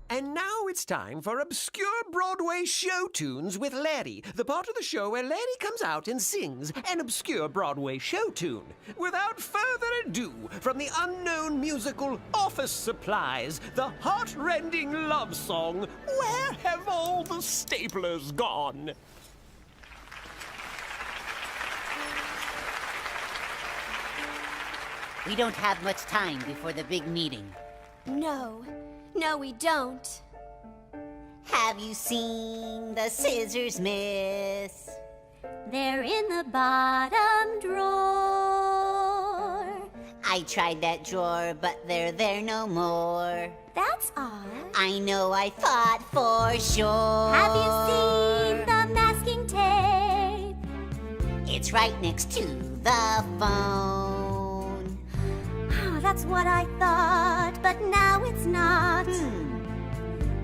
And now it's time for obscure Broadway show tunes with Larry, the part of the show where Larry comes out and sings an obscure Broadway show tune. Without further ado, from the unknown musical Office Supplies, the heart-rending love song, Where Have All the Staplers Gone? We don't have much time before the big meeting. No, we don't. Have you seen the scissors, miss? They're in the bottom drawer. I tried that drawer, but they're there no more. That's odd. I know, I thought for sure. Have you seen the masking tape? It's right next to the phone. Oh, that's what I thought, but now it's not.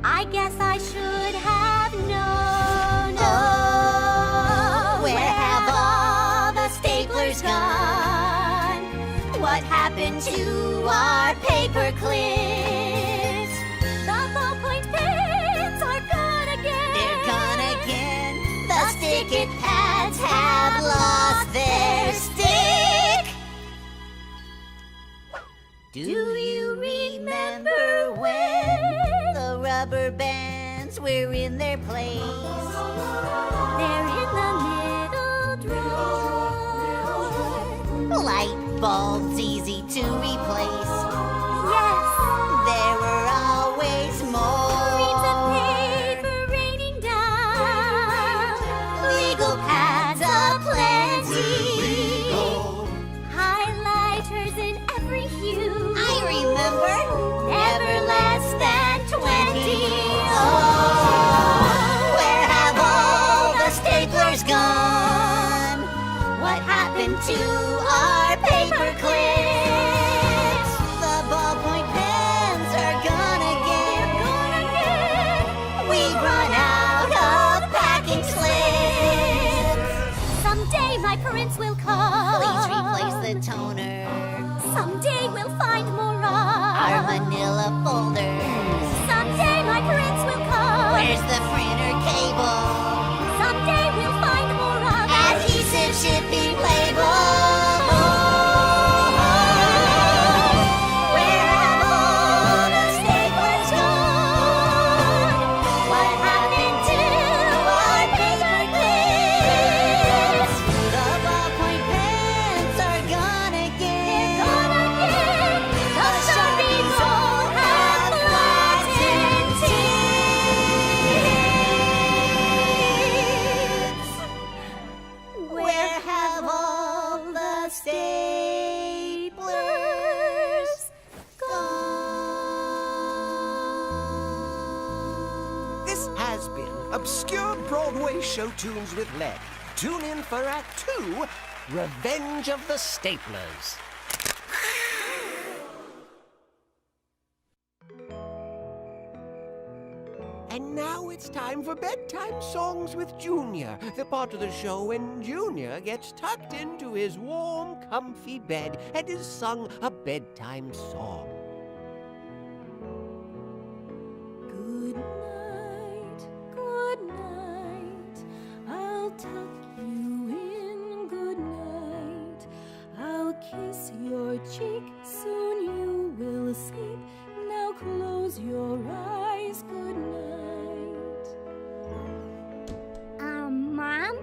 I guess I should have known. Oh, where have all the staplers gone? What happened to our paper clips? The ballpoint pens are gone again. They're gone again. The stick-it pads have lost their stick. Do you remember when the rubber bands were in their place? They're in the middle drawer. Light bulbs easy to replace. Yes. There were always more. Reams of paper raining down. Legal pads aplenty. Highlighters in every hue. I remember. Never less than 20. Oh, where have all the staplers gone? What happened to our paper clips? The ballpoint pens are gone again. We've run out of packing slips. Someday my prints will come. Please replace the toner. Someday we'll find more Our manila folders. Someday my prints will come. Where's the printer cable? Someday we'll find more Adhesive shipping labels. Where have all the staplers gone? What happened to our paper clips? The ballpoint pens are gone again. The Sharpies all have flattened tips. Where have all the staplers gone? This has been Obscure Broadway Show Tunes with Larry. Tune in for Act 2, Revenge of the Staplers. And now it's time for Bedtime Songs with Junior, the part of the show when Junior gets tucked into his warm, comfy bed and is sung a bedtime song. Good night, I'll tuck you in. Good night, I'll kiss your cheek. Soon you will sleep. Now close your eyes. Good night. Mom?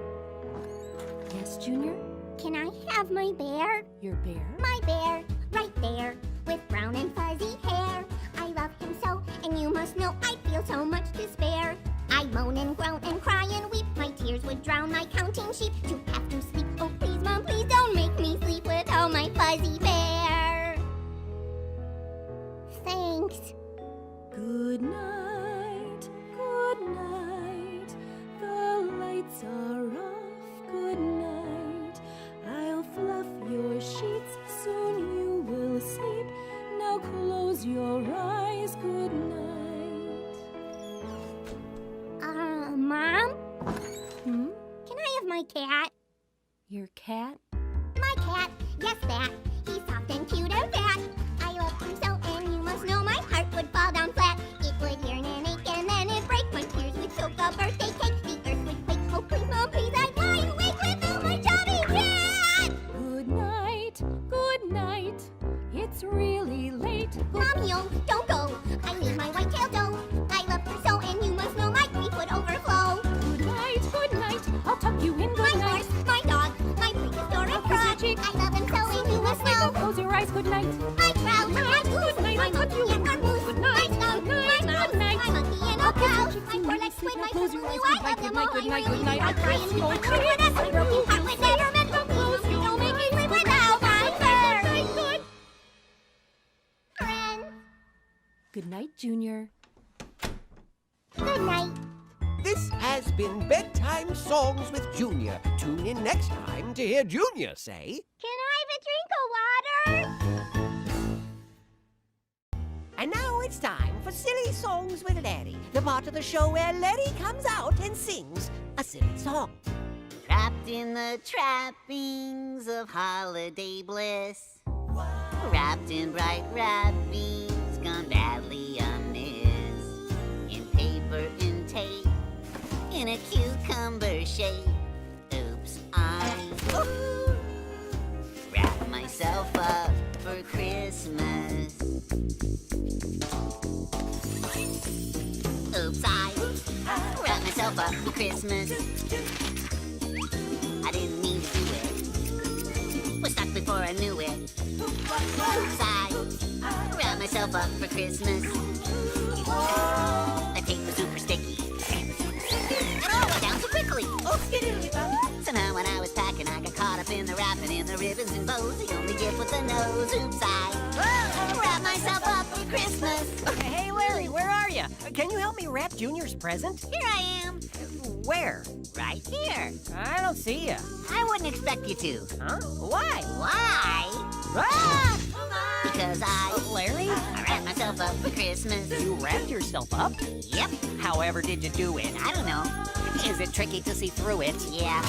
Yes, Junior? Can I have my bear? Your bear? My bear, right there, with brown and fuzzy hair. I love him so, and you must know I feel so much to spare. I moan and groan and cry and weep. My tears would drown my counting sheep. To have to sleep, oh please, Mom, please don't make me sleep without my fuzzy bear. Thanks. Good night, good night. The lights are off. Good night. I'll fluff your sheets. Soon you will sleep. Now close your eyes. Good night. Mom? Hmm? Can I have my cat? Your cat? My cat, yes, that. He's soft and cute and fat. I love him so, and you must know my heart would fall down flat. It would yearn Good night. My trout, my goose, my monkey and our moose, my dog, my mouse, my monkey and a cow, my poor legs squid, my cousin Lou, I love them all. I really need to cry and leave a tree and a broken heart with never meant to be. You don't make me sleep without my fur. Friends. Good night, Junior. Good night. This has been Bedtime Songs with Junior. Tune in next time to hear Junior say... Can I have a drink of water? And now it's time for Silly Songs with Larry, the part of the show where Larry comes out and sings a silly song. Wrapped in the trappings of holiday bliss. Wrapped in bright wrappings, gone badly amiss. In paper and tape, in a cucumber shape. Oops, I wrapped myself up for Christmas. Oops, I wrapped myself up for Christmas. I didn't mean to do it. Was stuck before I knew it. Oops, I wrapped myself up for Christmas. The tape was super sticky. It all went down so quickly. Somehow when I was packing, I got caught up in the wrapping and the ribbons and bows. The only gift with the nose. Oops, I wrapped myself up for Christmas. Hey, Larry, where are you? Can you help me wrap Junior's present? Here I am. Where? Right here. I don't see you. I wouldn't expect you to. Huh? Why? Why? Ah! Because Larry? I wrapped myself up for Christmas. You wrapped yourself up? Yep. However did you do it? I don't know. Is it tricky to see through it? Yeah.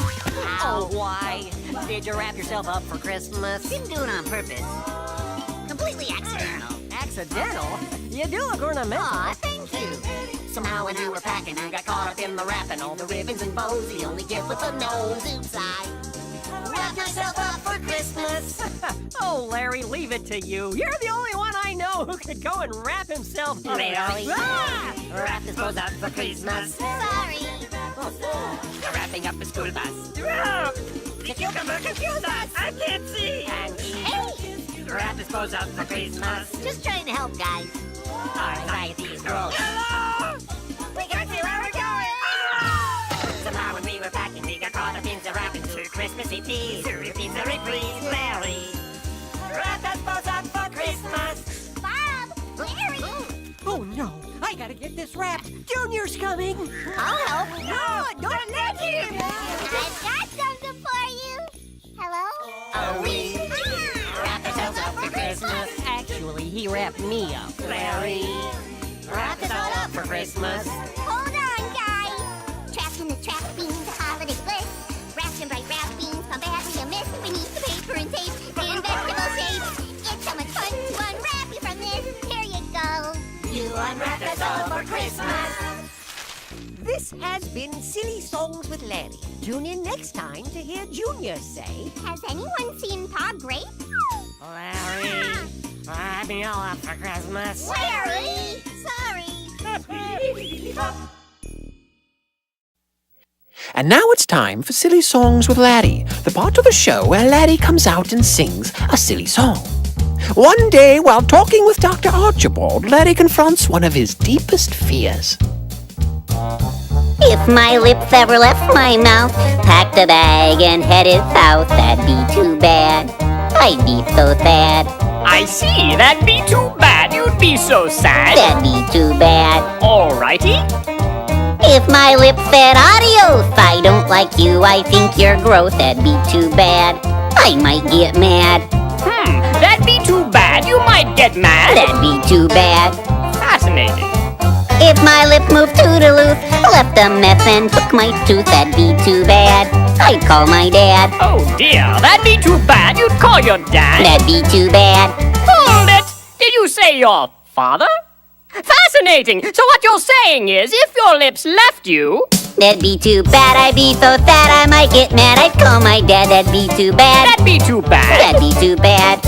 Oh, why? Did you wrap yourself up for Christmas? Didn't do it on purpose. Completely accidental. Accidental? You do look ornamental. Aw, thank you. Somehow when you were packing, I got caught up in the wrapping. All the ribbons and bows, the only gift with a nose. Oops, I wrapped myself up for Christmas. Oh, Larry, leave it to you. You're the only one I know who could go and wrap himself up. Larry. Ah! Wrap his bows up for Christmas. Sorry. You're wrapping up a school bus. The cucumber confused us. I can't see. And Hey, wrap his bows up for Christmas. just trying to help, guys. Our anxiety is growing. Hello! We can't see where we're going. Somehow when we were packing, we got caught up in the wrapping to Christmassy teas. Repeat the reprise, Larry. Wrap his bows up for Christmas. Bob! Larry! Oh no, I gotta get this wrapped. Junior's coming. I'll help. No, don't let him. I've got something for you. Hello? Are we? Ah! Wrap ourselves up for Christmas. Actually, he wrapped me up. Larry, wrap us all up for Christmas. Hold on, guys. Trapped in the trappings of holiday bliss. Wrapped in bright wrappings, how badly amiss. Beneath the paper and tape, in vegetable shapes. It's so much fun to unwrap you from this. Here you go. You unwrap us all for Christmas. This has been Silly Songs with Larry. Tune in next time to hear Junior say... Has anyone seen Pa Grape? Larry, wrap me all up for Christmas. Larry! Sorry. And now it's time for Silly Songs with Larry, the part of the show where Larry comes out and sings a silly song. One day, while talking with Dr. Archibald, Larry confronts one of his deepest fears. If my lips ever left my mouth, packed a bag and headed south, that'd be too bad. I'd be so sad. I see, that'd be too bad. You'd be so sad. That'd be too bad. Alrighty. If my lips said adios, I don't like you, I think you're gross, that'd be too bad. I might get mad. That'd be too bad. You might get mad. That'd be too bad. Fascinating. If my lips moved toodaloo, left a mess and took my tooth, that'd be too bad. I'd call my dad. Oh dear, that'd be too bad. You'd call your dad. That'd be too bad. Hold it! Did you say your father? Fascinating! So what you're saying is, if your lips left you... That'd be too bad. I'd be so sad I might get mad. I'd call my dad. That'd be too bad. That'd be too bad. That'd be too bad.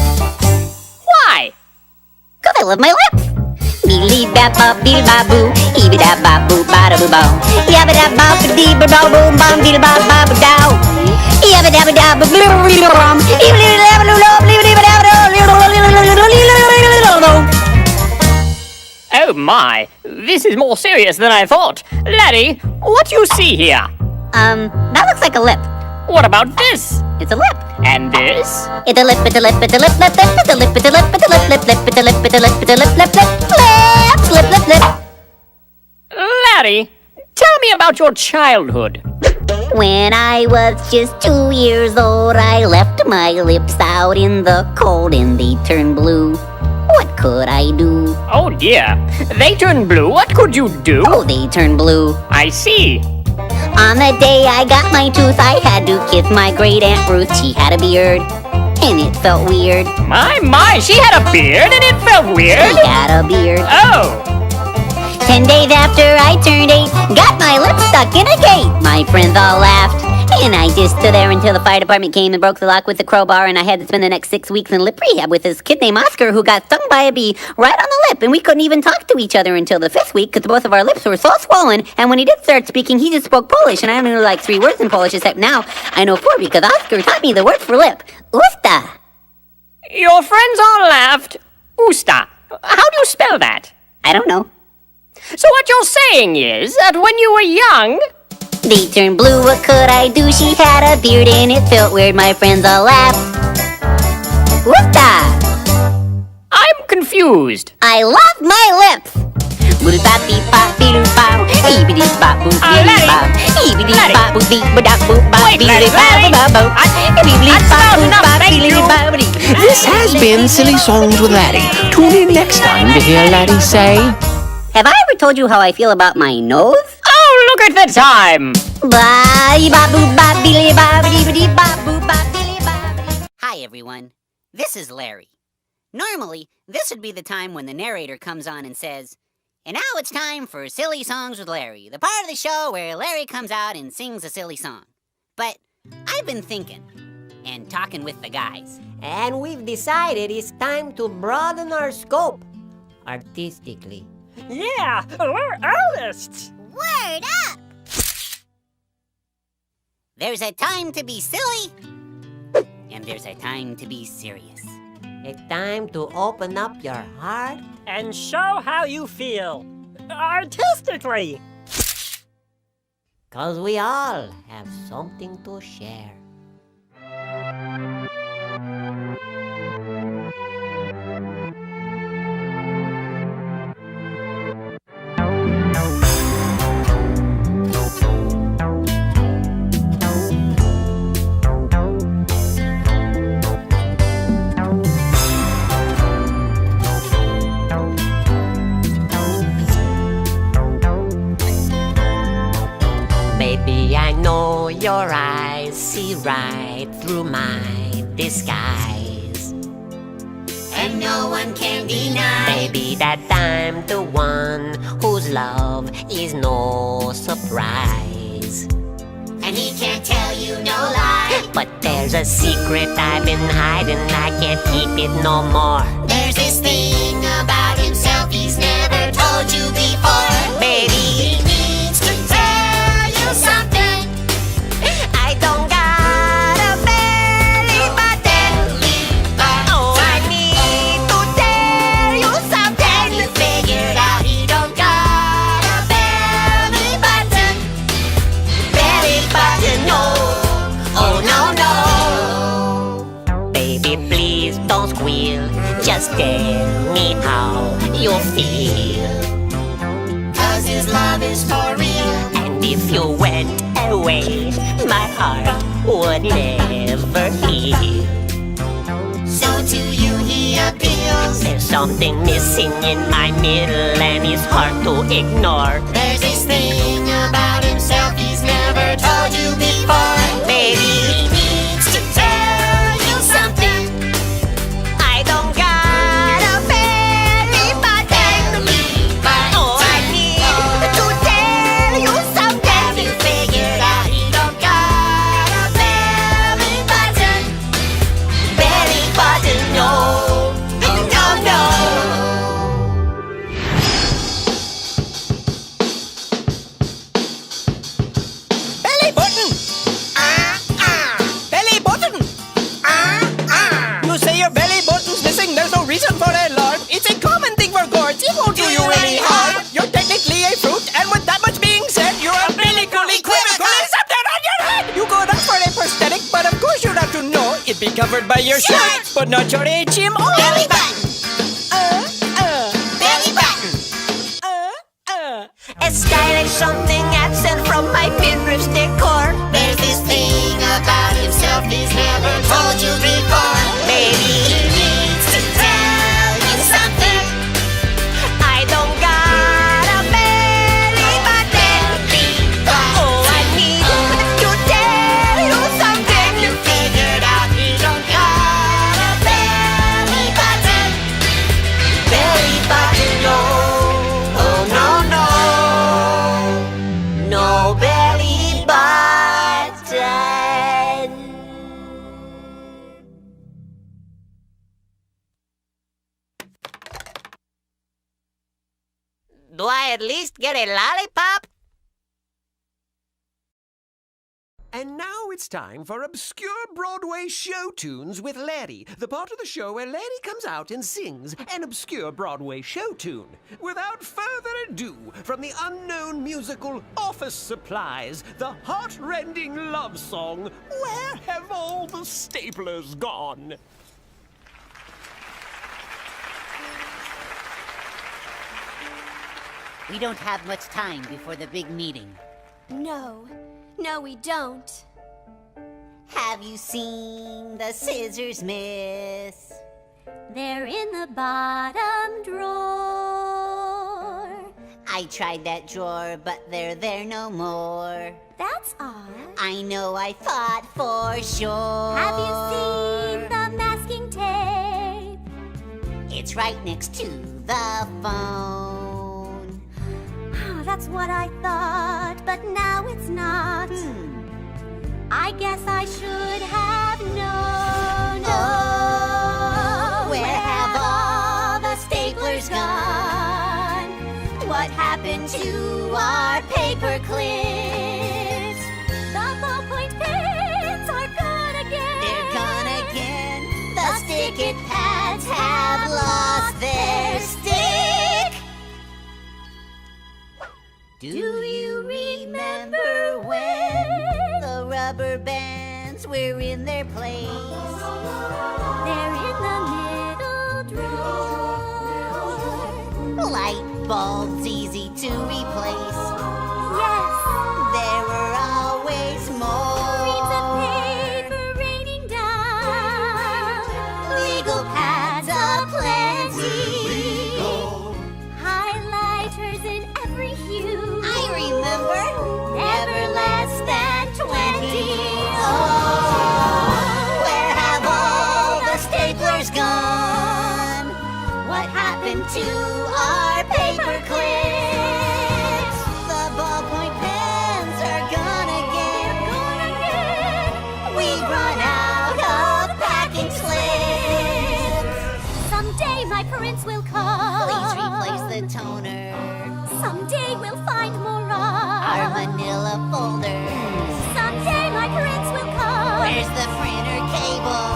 Why? 'Cause I love my lips. Believe da bop dee ba boo, ee da ba boo ba da boo bow. Yabba da bop dee ba bow boom bum dee ba ba ba dow. Yabba dabba dabba blue rum. Oh my, this is more serious than I thought. Laddie, what do you see here? That looks like a lip. What about this? It's a lip. And this? It's a lip, it's a lip, it's a lip, lip, lip, it's a lip, it's a lip, it's a lip, lip, lip, it's a lip, it's a lip, it's a lip, lip, lip, lip, lip, lip. Laddie, tell me about your childhood. When I was just 2 years old, I left my lips out in the cold and they turned blue. What could I do? Oh dear, they turned blue. What could you do? Oh, they turned blue. I see. On the day I got my tooth, I had to kiss my great Aunt Ruth. She had a beard, and it felt weird. My, she had a beard and it felt weird. She had a beard. Oh. 10 days after I turned 8, got my lips stuck in a gate. My friends all laughed, and I just stood there until the fire department came and broke the lock with a crowbar, and I had to spend the next 6 weeks in lip rehab with this kid named Oscar who got stung by a bee right on the lip, and we couldn't even talk to each other until the 5th week because both of our lips were so swollen, and when he did start speaking, he just spoke Polish, and I only knew like 3 words in Polish, except now I know 4 because Oscar taught me the word for lip. Usta. Your friends all laughed. Usta. How do you spell that? I don't know. So what you're saying is that when you were young... They turned blue, what could I do? She had a beard and it felt weird, my friends all laughed. Usta. I'm confused. I love my lips. This has been Silly Songs with Laddie. Tune in next time to hear Laddie say... Have I ever told you how I feel about my nose? Oh, look at the time. Hi, everyone. This is Larry. Normally, this would be the time when the narrator comes on and says, and now it's time for Silly Songs with Larry, the part of the show where Larry comes out and sings a silly song. But I've been thinking and talking with the guys. And we've decided it's time to broaden our scope artistically. Yeah, we're artists. Word up! There's a time to be silly, and there's a time to be serious. A time to open up your heart. And show how you feel. Artistically. 'Cause we all have something to share. Baby, I know your eyes see right through my disguise. And no one can deny. Baby, that I'm the one whose love is no surprise. And he can't tell you no lie. But there's a secret I've been hiding, I can't keep it no more. There's this thing about himself he's never told you before. Baby, He needs to tell you something. I don't got a belly button. Oh, I need to tell you something. You figured out he don't got a belly button. Belly button, no. Oh no no. Baby, please don't squeal. Just tell me how you feel. 'Cause his love is for real. And if you went away, my heart would never heal. So to you he appeals. There's something missing in my middle, and it's hard to ignore. There's this thing about himself he's never told you before. Baby, He needs to tell you something. I don't got a belly button. Oh, I need to tell you something. Have you figured out he don't got a belly button? Belly button, no. Oh no no. covered by your shirt, but not your HM or Belly button. Belly button. A stylish something absent from my midriff's decor. There's this thing about himself he's never told you before. Maybe he needs to tell you something. I don't got a belly button. Oh, I need to tell you something. You figured out he don't got a belly button. Belly button, no. Oh, no, no. No belly button. Do I at least get a lollipop? And now it's time for obscure Broadway show tunes with Larry, the part of the show where Larry comes out and sings an obscure Broadway show tune. Without further ado, from the unknown musical Office Supplies, the heart-rending love song, Where Have All the Staplers Gone? We don't have much time before the big meeting. No, we don't. Have you seen the scissors, miss? They're in the bottom drawer. I tried that drawer, but they're there no more. That's odd. I know, I thought for sure. Have you seen the masking tape? It's right next to the phone. Oh, that's what I thought, but now it's not. I guess I should have known. Oh, where have all the staplers gone? What happened to our paper clips? The ballpoint pens are gone again. They're gone again. The stick-it pads have lost their stick. Do you remember when the rubber bands were in their place? They're in the middle drawer. Light bulbs easy to replace. Yes. There were always Reams of more. paper raining down. Legal pads aplenty. Highlighters in every hue. I remember. Never less than 20. Oh, where have all the staplers gone? What happened to our paper clips? The ballpoint pens are gone again. We've run out of packing slips. Someday my prince will come. Please replace the toner. Someday we'll find more Our manila folders. Someday my prince will come. Where's the printer cable?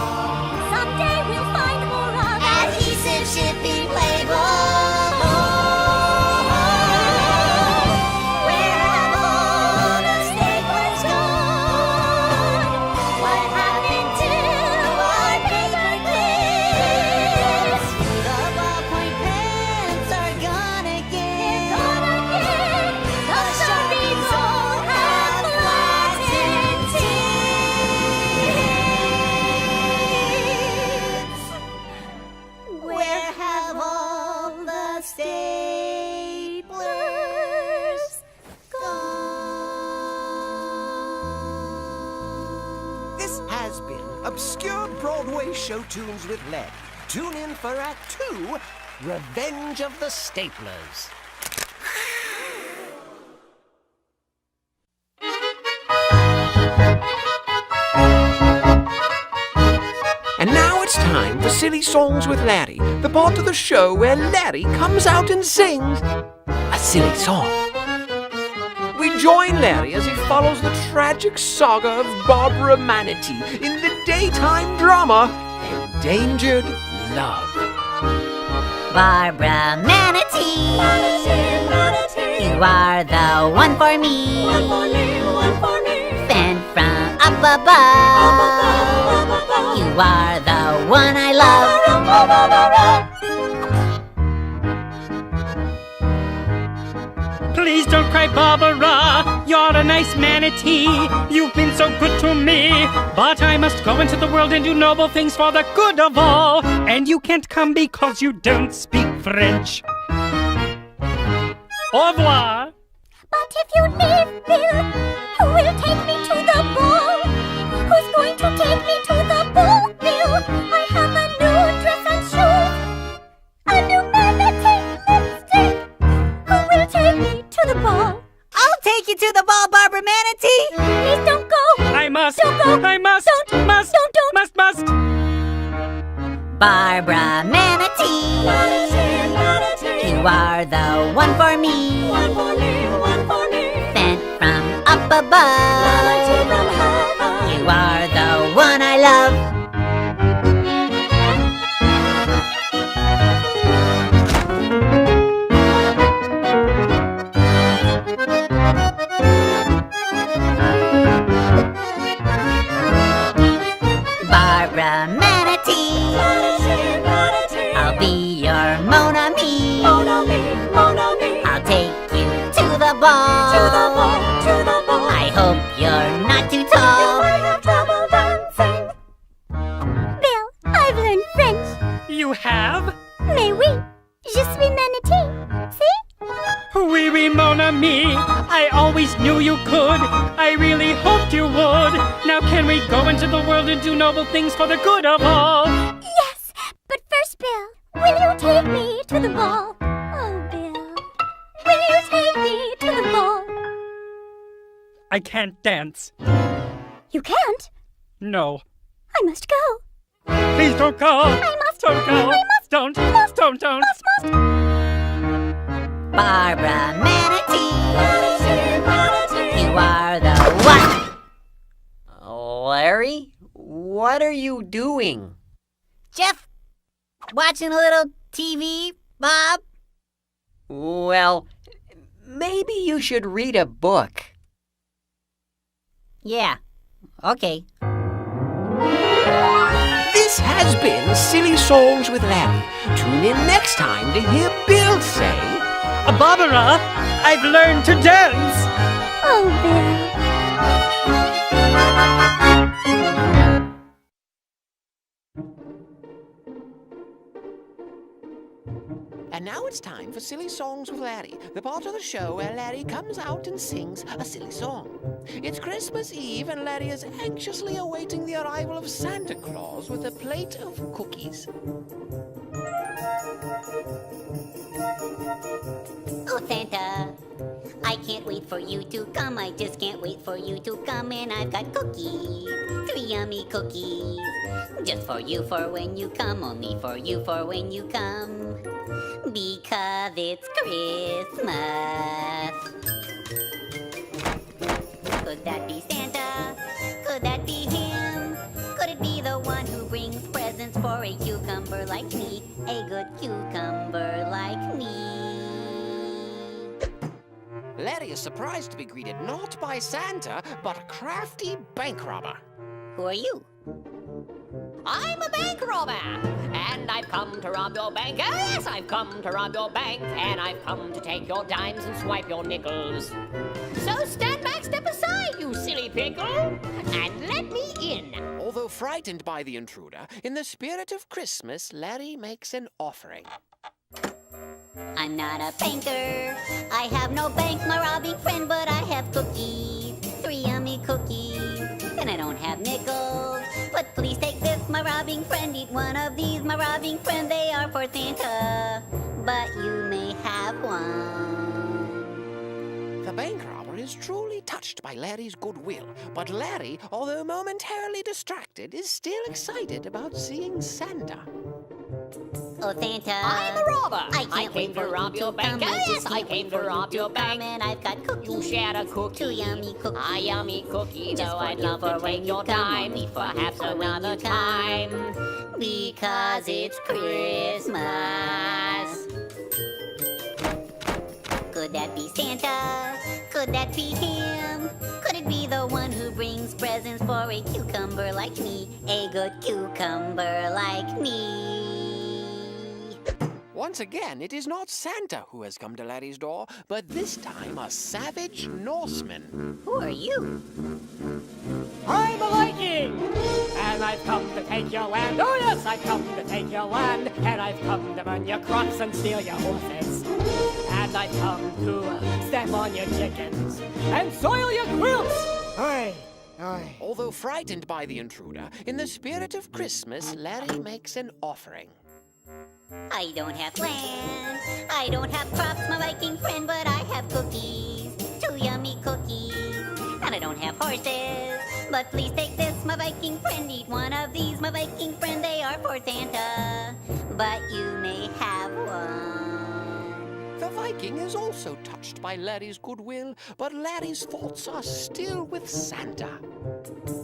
Someday we'll find more Adhesive shipping label. Where have all the staplers gone? What happened to our paper clips? The ballpoint pens are gone again. The Sharpies all have flattened tips. Where have all the staplers gone? This has been Obscure Broadway Show Tunes with Larry. Tune in for Act 2, Revenge of the Staplers. And now it's time for Silly Songs with Larry, the part of the show where Larry comes out and sings a silly song. We join Larry as he follows the tragic saga of Barbara Manatee in the daytime drama Endangered Love. Barbara Manatee, you are the one for me. Sent from up above. You You are the one I love. Please don't cry, Barbara. You're a nice manatee. You've been so good to me. But I must go into the world and do noble things for the good of all. And you can't come because you don't speak French. Au revoir. But if you leave, Bill, who will take me to the ball? Who's going to take me to the ball, Bill? I have a new dress and shoes, a new manatee lipstick. Who will take me to the ball? I'll take you to the ball, Barbara Manatee. Please don't go. I must. Don't go. I must. Don't. Must. Don't. Must. Barbara Manatee. You are the one for me. One for me, one for me. Sent from up above. From heaven. You are the one I love. Barbara Manatee. I'll be your Mon Ami. Mon ami, mon ami. I'll take you to the ball. To the ball, to the ball. I hope you're not too You tall. might have trouble dancing. Bill, I've learned French. You have? Mais oui, je suis manatee. See? Oui, oui, mon ami. I always knew you could. I really hoped you would. Now can we go into the world and do noble things for the good of all? Yes, but first, Bill, will you take me to the ball? Oh, Bill, will you take me to the ball? I can't dance. You can't. No. I must go. Please don't go. I must. Don't go. I must. Don't. Must. Don't. Must. Barbara Manatee. You are the one. Larry, what are you doing? Jeff, watching a little TV, Bob? Well, maybe you should read a book. Yeah, okay. This has been Silly Songs with Larry. Tune in next time to hear Bill say, Barbara, I've learned to dance. Oh, Bill. And now it's time for Silly Songs with Larry, the part of the show where Larry comes out and sings a silly song. It's Christmas Eve, and Larry is anxiously awaiting the arrival of Santa Claus with a plate of cookies. Oh, Santa, I can't wait for you to come. I just can't wait for you to come. And I've got cookies, 3 yummy cookies. Just for you for when you come, only for you for when you come. Because it's Christmas. Could that be Santa? Could that be him? Could it be the one who brings presents for a cucumber like me? A good cucumber like me. Larry is surprised to be greeted not by Santa, but a crafty bank robber. Who are you? I'm a bank robber, and I've come to rob your bank. Yes, I've come to rob your bank, and I've come to take your dimes and swipe your nickels. So stand back, step aside, you silly pickle, and let me in. Although frightened by the intruder, in the spirit of Christmas, Larry makes an offering. I'm not a banker. I have no bank, my robbing friend, but I have cookies. 3 yummy cookies. And I don't have nickels. But please take this, my robbing friend. Eat one of these, my robbing friend. They are for Santa. But you may have one. The bank robber is truly touched by Larry's goodwill, but Larry, although momentarily distracted, is still excited about seeing Santa. Oh, Santa. I'm a robber. I I can't came wait to for rob you your to bank. come. I Yes, just I can't came wait to for rob you your to come. bank. And I've got cookies. You shared a cookie. 2 yummy cookies. A yummy cookie, Just though for I'd you love for to when take you your come, time, only for you perhaps for when another you come. time. Because it's Christmas. Could Could that be Santa? Could that be him? Could it be the one who brings presents for a cucumber like me? A good cucumber like me. Once again, it is not Santa who has come to Larry's door, but this time a savage Norseman. Who are you? I'm a Viking, and I've come to take your land. Oh yes, I've come to take your land, and I've come to burn your crops and steal your horses. And I've come to step on your chickens and soil your quilts. Oi, oi. Although frightened by the intruder, in the spirit of Christmas, Larry makes an offering. I don't have land, I don't have crops, my Viking friend, but I have cookies, 2 yummy cookies. And I don't have horses, but please take this, my Viking friend. Eat one of these, my Viking friend, they are for Santa, but you may have one. The Viking is also touched by Larry's goodwill, but Larry's thoughts are still with Santa.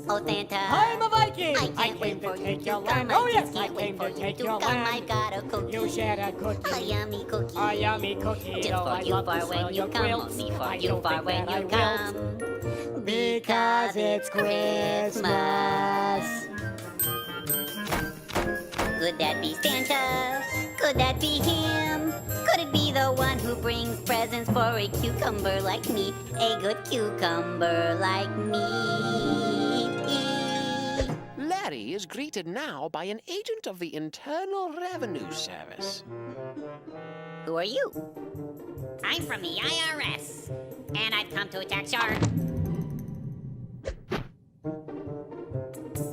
Oh, Santa, I'm a Viking. I can't wait came for to you take to your come. land. I Oh yes, just I can't wait came for to you take to your come. land. I've got a cookie. You shared a cookie. A yummy cookie. A yummy cookie. Just Oh, for I you love for to when soil you your come, quilts. only for I you don't for think when that you I come. will. Because it's Christmas. Could that be Santa? Could that be him? Could it be the one who brings presents for a cucumber like me? A good cucumber like me. Larry is greeted now by an agent of the Internal Revenue Service. Who are you? I'm from the IRS, and I've come to attack your...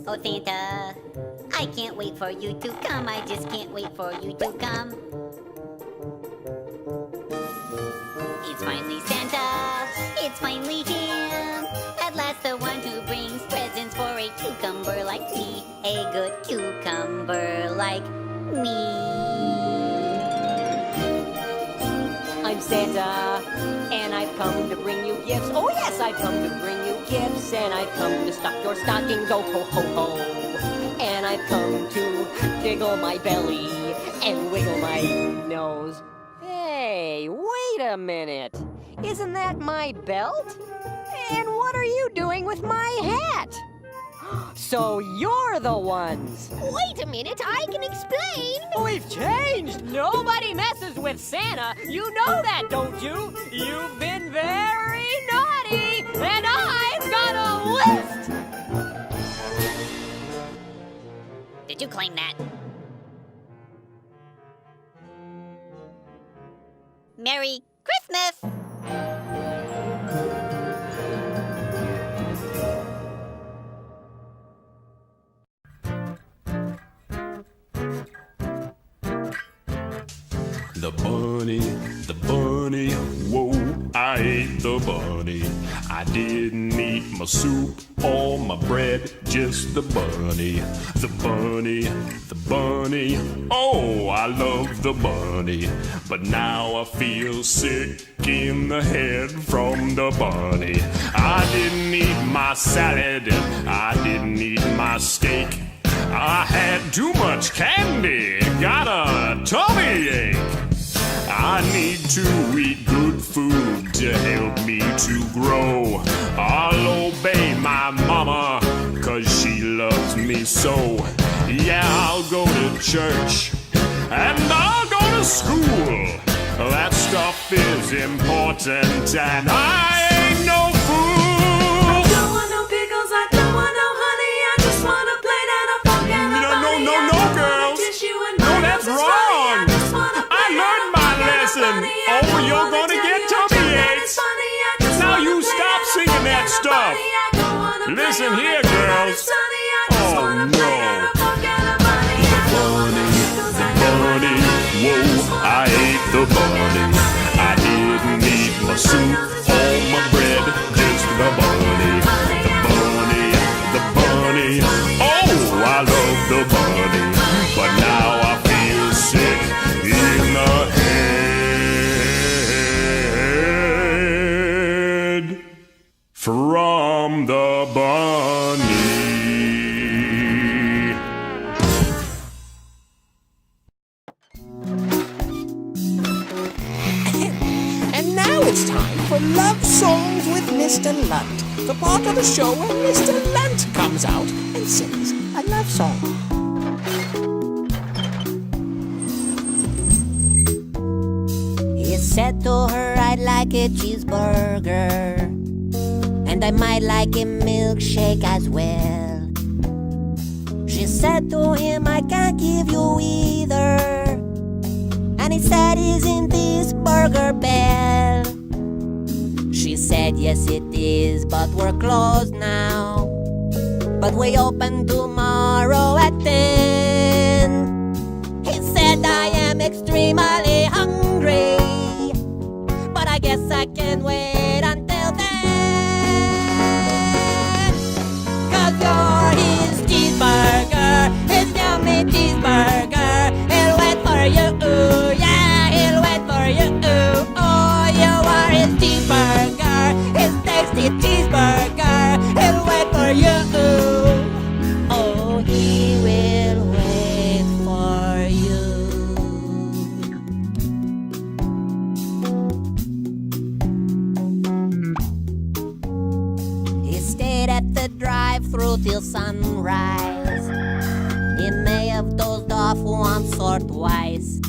Oh, Santa, I can't wait for you to come. I just can't wait for you to come. It's finally Santa. It's finally him. At last, the one who brings presents for a cucumber like me. A good cucumber like me. I'm Santa, and I've come to bring you gifts. Oh yes, I've come to bring you gifts, and I've come to stuff your stockings. Oh ho ho ho! And I've come to jiggle my belly and wiggle my nose. Hey, wait a minute! Isn't that my belt? And what are you doing with my hat? So you're the ones. Wait a minute, I can explain. We've changed. Nobody messes with Santa. You know that, don't you? You've been very naughty, and I've got a list. Did you claim that? Merry Christmas! The bunny, whoa, I ate the bunny. I didn't eat my soup or my bread, just the bunny. The bunny, the bunny, oh, I love the bunny. But now I feel sick in the head from the bunny. I didn't eat my salad, I didn't eat my steak. I had too much candy, got a tummy ache. I need to eat good food to help me to grow. I'll obey my mama, 'cause she loves me so. Yeah, I'll go to church, and I'll go to school. That stuff is important, and I ain't no fool. I don't want no pickles, I don't want no honey. I just want a plate and a fork and a bunny. No, girls. No, that's wrong. I learned my lesson. Oh, you're gonna get tummy aches. Now you stop singing that stuff. Listen here, girls. Oh, no. The bunny, whoa, I ate the bunny. I didn't eat my soup or my bread, just the bunny. The bunny, the bunny, oh, I love the bunny. But now I feel sick in the head. now it's time for Love Songs with Mr. Lunt, the part of the show where Mr. Lunt comes out and sings a love song. He said to her, I'd like a cheeseburger, and I might like a milkshake as well. She said to him, I can't give you either, and he said, isn't this Burger Bell? She said, yes it is, but we're closed now, but we open tomorrow at 10. He said, I am extremely hungry, but I guess I can wait until then. 'Cause you're his cheeseburger, his yummy cheeseburger. He'll wait for you, yeah, he'll wait for you. Oh, you are his cheeseburger, his tasty cheeseburger. He'll wait for you. Oh, he will wait for you. He stayed at the drive-thru till sunrise. He may have dozed off once or twice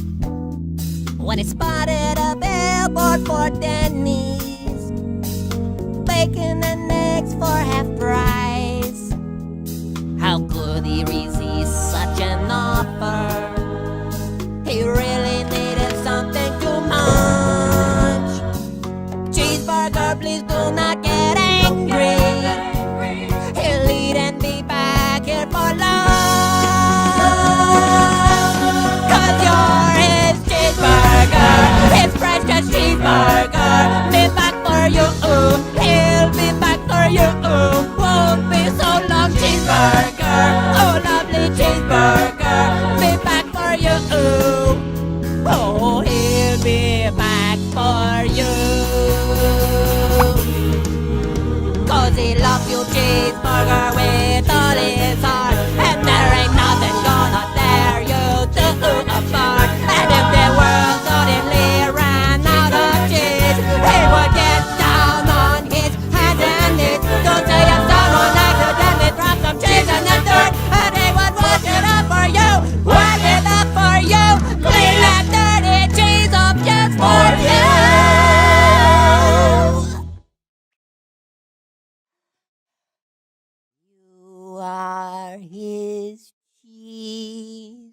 when he spotted a billboard for Denny's, bacon and eggs for half price. How could he resist such an offer? He really needed something too much. Cheeseburger, please do not get angry. He'll eat and be back here for lunch. 'Cause you're his cheeseburger, his precious cheeseburger. Be back for you, he'll be back for you. Won't be so long, cheeseburger. Oh, lovely cheeseburger, be back for you. Oh, he'll be back for you. 'Cause he loves you, cheeseburger, with all his heart, and there ain't nothing gonna tear you two apart. And if the world suddenly ran out of cheese, he would get down on his hands and knees to say if someone accidentally dropped some cheese in the dirt, and he would wash it up for you, wash it up for you, clean that dirty cheese up just for you. You are his cheeseburger.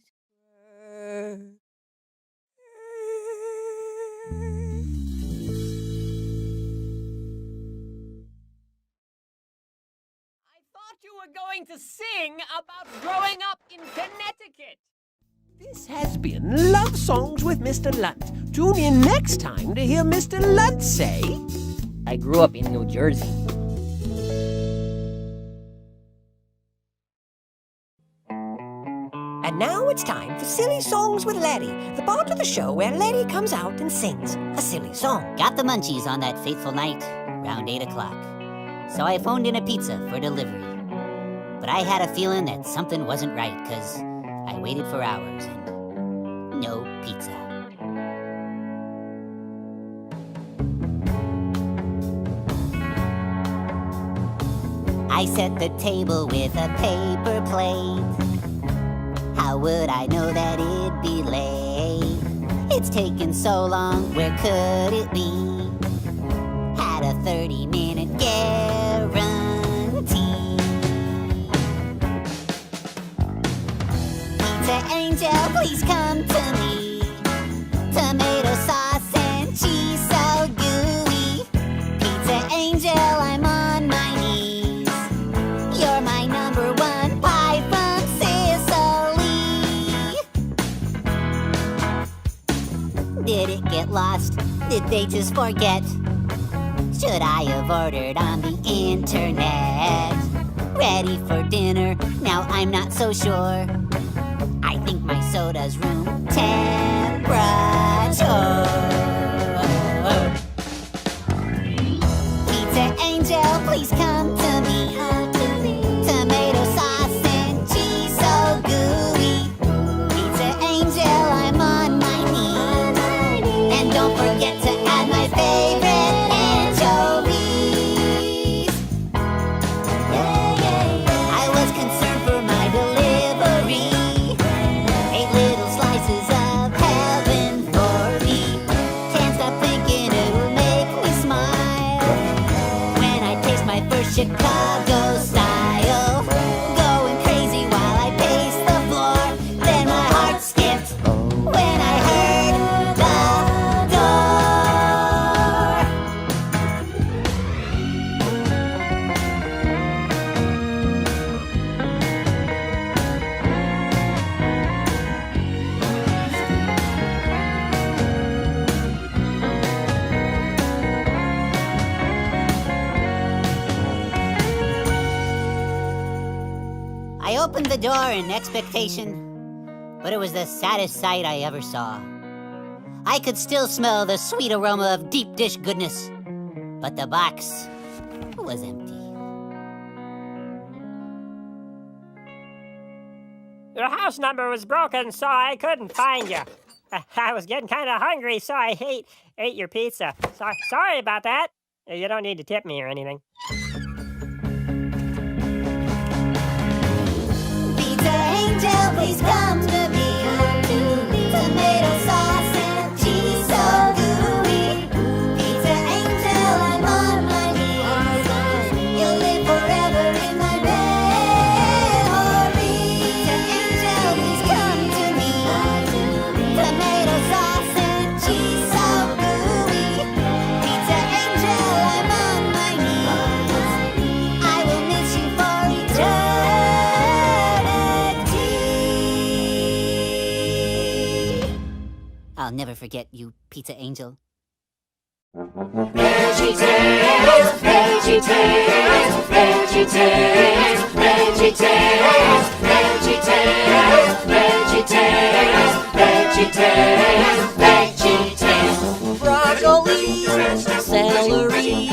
I thought you were going to sing about growing up in Connecticut. This has been Love Songs with Mr. Lunt. Tune in next time to hear Mr. Lunt say... I grew up in New Jersey. And now it's time for Silly Songs with Larry, the part of the show where Larry comes out and sings a silly song. Got the munchies on that fateful night, around 8 o'clock. So I phoned in a pizza for delivery. But I had a feeling that something wasn't right, 'cause I waited for hours and no pizza. I set the table with a paper plate. How would I know that it'd be late? It's taken so long, where could it be? Had a 30-minute guarantee. Pizza angel, please come to me. Tomato sauce and cheese so gooey. Pizza angel, I'm on my knees. You're my number one pie from Sicily. Did it get lost? Did they just forget? Should I have ordered on the internet? Ready for dinner? Now I'm not so sure. I think my soda's room temperature. Pizza angel, please come to me. Tomato sauce and cheese so gooey. Pizza angel, I'm on my knees. And don't forget to add my favorite opened the door in expectation, but it was the saddest sight I ever saw. I could still smell the sweet aroma of deep dish goodness, but the box was empty. Your house number was broken, so I couldn't find you. I was getting kind of hungry, so I ate your pizza. Sorry about that. You don't need to tip me or anything. Pizza angel, please come to me. Tomato sauce and cheese so gooey. Pizza angel, I'm on my knees. You'll live forever in my memory. Pizza angel, please come to me. Tomato sauce and cheese so gooey. Pizza angel, I'm on my knees. I will miss you for eternity. I'll never forget you, Pizza Angel. VeggieTales, VeggieTales, VeggieTales, VeggieTales, VeggieTales, VeggieTales, VeggieTales, VeggieTales. Broccoli, celery,